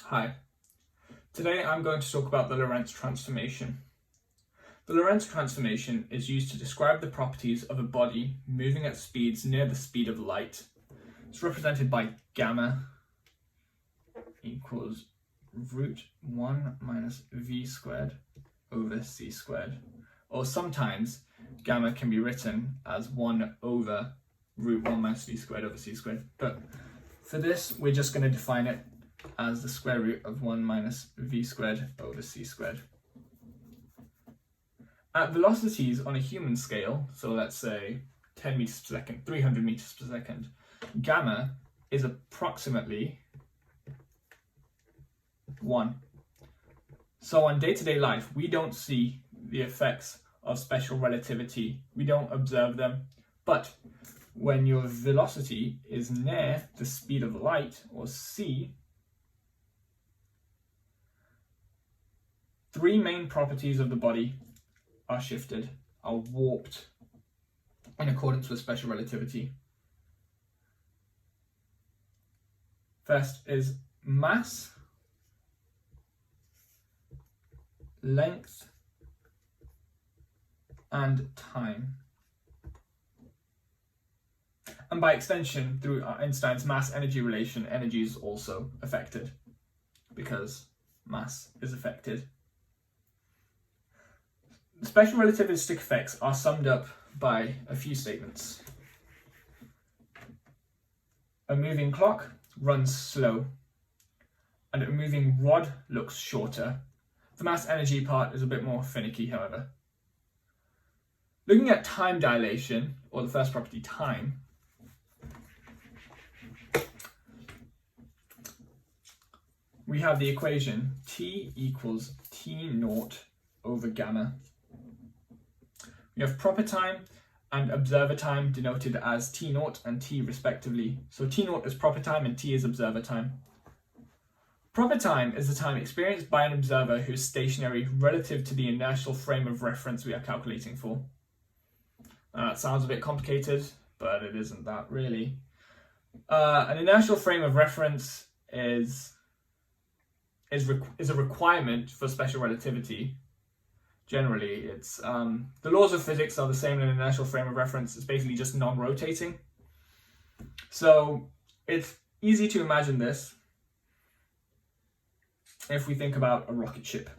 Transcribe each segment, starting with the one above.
Hi. Today I'm going to talk about the Lorentz transformation. The Lorentz transformation is used to describe the properties of a body moving at speeds near the speed of light. It's represented by gamma equals root 1 minus v squared over c squared. Or sometimes gamma can be written as 1 over root 1 minus v squared over c squared. But for this, we're just going to define it as the square root of 1 minus v squared over c squared. At velocities on a human scale, so let's say 10 meters per second, 300 meters per second, gamma is approximately 1. So on day-to-day life, we don't see the effects of special relativity. We don't observe them. But when your velocity is near the speed of light, or c, three main properties of the body are shifted, are warped in accordance with special relativity. First is mass, length, and time. And by extension, through Einstein's mass-energy relation, energy is also affected because mass is affected. Special relativistic effects are summed up by a few statements. A moving clock runs slow, and a moving rod looks shorter. The mass-energy part is a bit more finicky, however. Looking at time dilation, or the first property, time, we have the equation T equals T naught over gamma. We have proper time and observer time denoted as T naught and T respectively. So T naught is proper time and T is observer time. Proper time is the time experienced by an observer who is stationary relative to the inertial frame of reference we are calculating for. That sounds a bit complicated, but it isn't that really. An inertial frame of reference is a requirement for special relativity. Generally, it's the laws of physics are the same in an inertial frame of reference. It's basically just non-rotating. So it's easy to imagine this if we think about a rocket ship.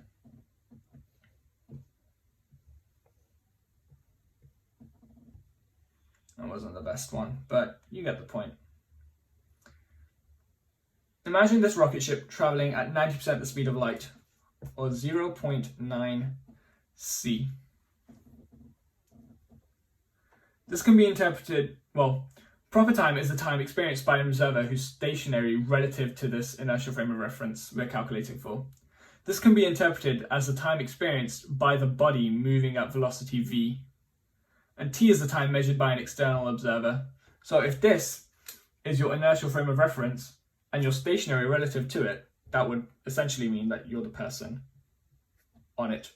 That wasn't the best one, but you get the point. Imagine this rocket ship traveling at 90% the speed of light, or 0.9 c. This can be interpreted, proper time is the time experienced by an observer who's stationary relative to this inertial frame of reference we're calculating for. This can be interpreted as the time experienced by the body moving at velocity v. And t is the time measured by an external observer. So if this is your inertial frame of reference and you're stationary relative to it, that would essentially mean that you're the person on it,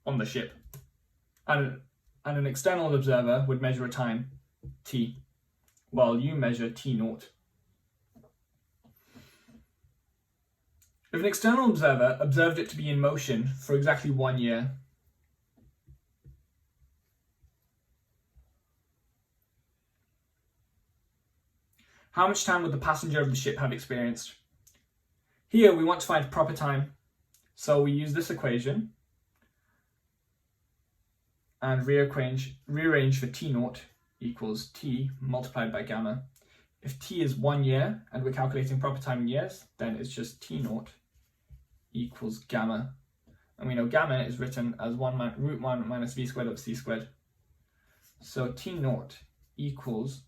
on the ship. And an external observer would measure a time, t, while you measure t naught. If an external observer observed it to be in motion for exactly 1 year, how much time would the passenger of the ship have experienced? Here we want to find proper time, so we use this equation and rearrange for t naught equals t multiplied by gamma. If t is 1 year and we're calculating proper time in years, then it's just t naught equals gamma. And we know gamma is written as root 1 minus v squared over c squared. So t naught equals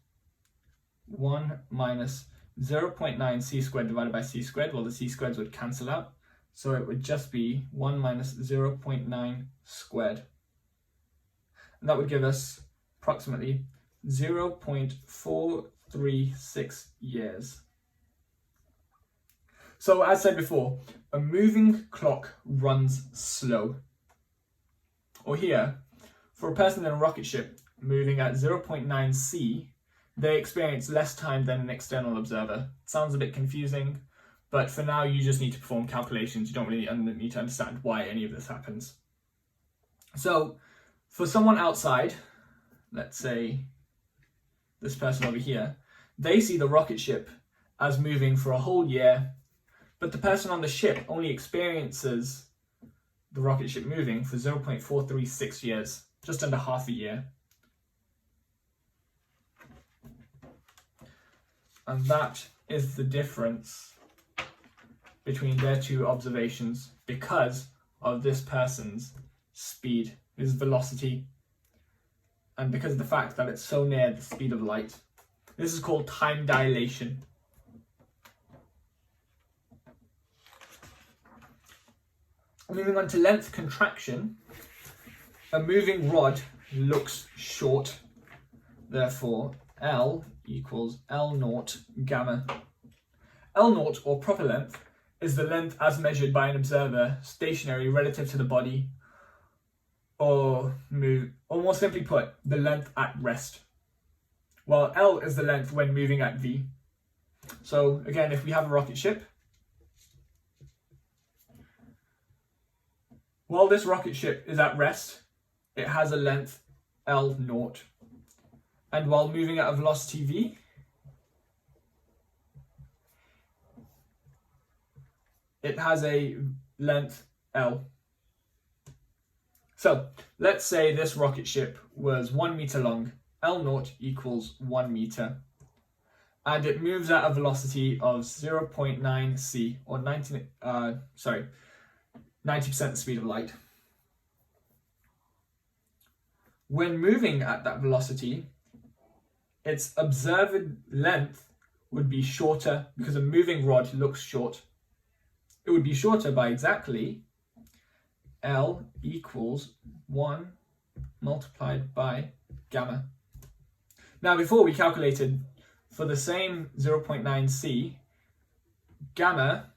1 minus 0.9 c squared divided by c squared. Well, the c squareds would cancel out. So it would just be 1 minus 0.9 squared. And that would give us approximately 0.436 years. So as said before, a moving clock runs slow. Or here, for a person in a rocket ship moving at 0.9 c, they experience less time than an external observer. Sounds a bit confusing, But for now, you just need to perform calculations. You don't really need to understand why any of this happens. So for someone outside, let's say this person over here, they see the rocket ship as moving for a whole year, but the person on the ship only experiences the rocket ship moving for 0.436 years, just under half a year. And that is the difference between their two observations because of this person's speed, his velocity, and because of the fact that it's so near the speed of light. This is called time dilation. Moving on to length contraction, a moving rod looks short, therefore L equals L naught gamma. L naught, or proper length, is the length as measured by an observer stationary relative to the body, or more simply put, the length at rest, while L is the length when moving at V. So again, if we have a rocket ship, while this rocket ship is at rest, it has a length L naught. And while moving at a velocity V, it has a length L. So let's say this rocket ship was 1 meter long, L naught equals 1 meter, and it moves at a velocity of 0.9 c, or 90% the speed of light. When moving at that velocity, its observed length would be shorter because a moving rod looks short. It would be shorter by exactly L equals 1 multiplied by gamma. Now, before we calculated for the same 0.9 c, gamma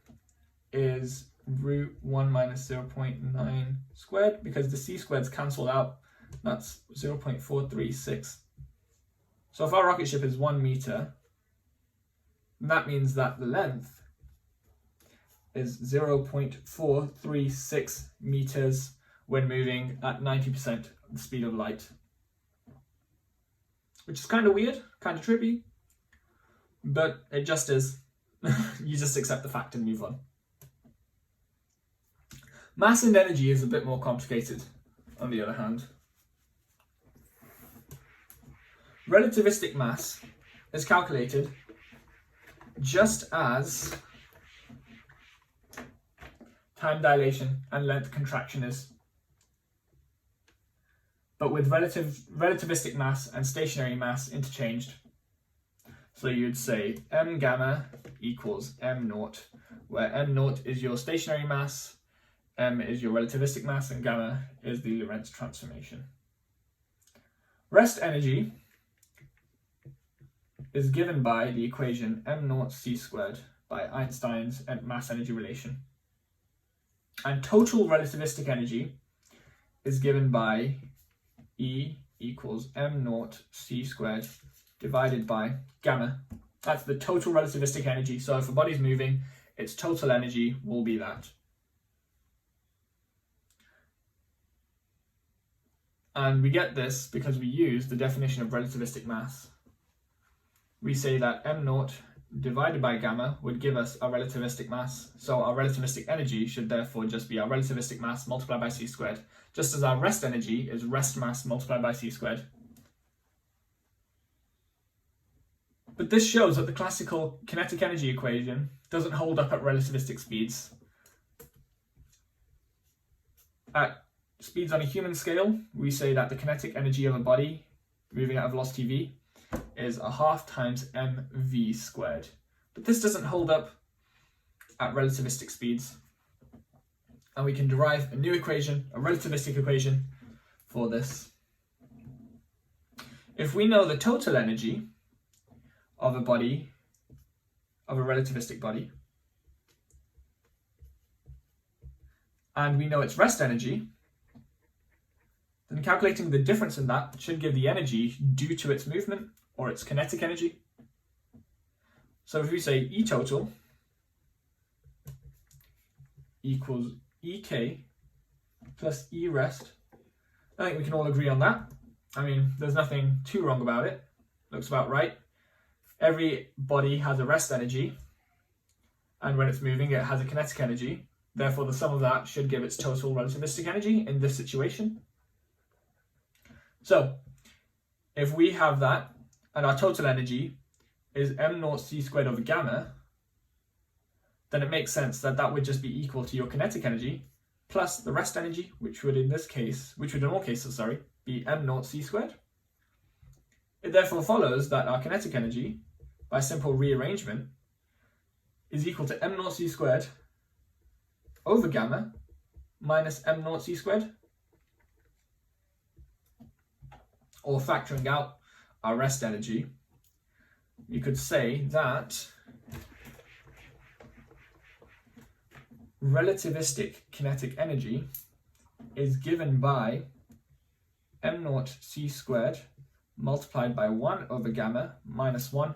is root 1 minus 0.9 squared, because the c squareds cancelled out. That's 0.436. So if our rocket ship is 1 meter, that means that the length is 0.436 meters when moving at 90% of the speed of light. Which is kind of weird, kind of trippy, but it just is. You just accept the fact and move on. Mass and energy is a bit more complicated, on the other hand. Relativistic mass is calculated just as time dilation and length contraction is, but with relativistic mass and stationary mass interchanged. So you'd say m gamma equals m naught, where m naught is your stationary mass, m is your relativistic mass, and gamma is the Lorentz transformation. Rest energy is given by the equation m naught c squared by Einstein's mass energy relation. And total relativistic energy is given by E equals m naught c squared divided by gamma. That's the total relativistic energy. So if a body's moving, its total energy will be that. And we get this because we use the definition of relativistic mass. We say that m naught divided by gamma would give us our relativistic mass. So our relativistic energy should therefore just be our relativistic mass multiplied by c squared, just as our rest energy is rest mass multiplied by c squared. But this shows that the classical kinetic energy equation doesn't hold up at relativistic speeds. At speeds on a human scale, we say that the kinetic energy of a body moving at a velocity v is 1/2 times mv squared. But this doesn't hold up at relativistic speeds. And we can derive a new equation, a relativistic equation, for this. If we know the total energy of a body, of a relativistic body, and we know its rest energy, then calculating the difference in that should give the energy due to its movement, or its kinetic energy. So if we say E total equals EK plus E rest. I think we can all agree on that. I mean, there's nothing too wrong about it. Looks about right. Every body has a rest energy, and when it's moving, it has a kinetic energy. Therefore, the sum of that should give its total relativistic energy in this situation. So, if we have that, and our total energy is m0 c squared over gamma, then it makes sense that that would just be equal to your kinetic energy plus the rest energy, which would in all cases, be m0 c squared. It therefore follows that our kinetic energy, by simple rearrangement, is equal to m0 c squared over gamma minus m0 c squared. Or factoring out our rest energy, you could say that relativistic kinetic energy is given by m0 c squared multiplied by 1 over gamma minus 1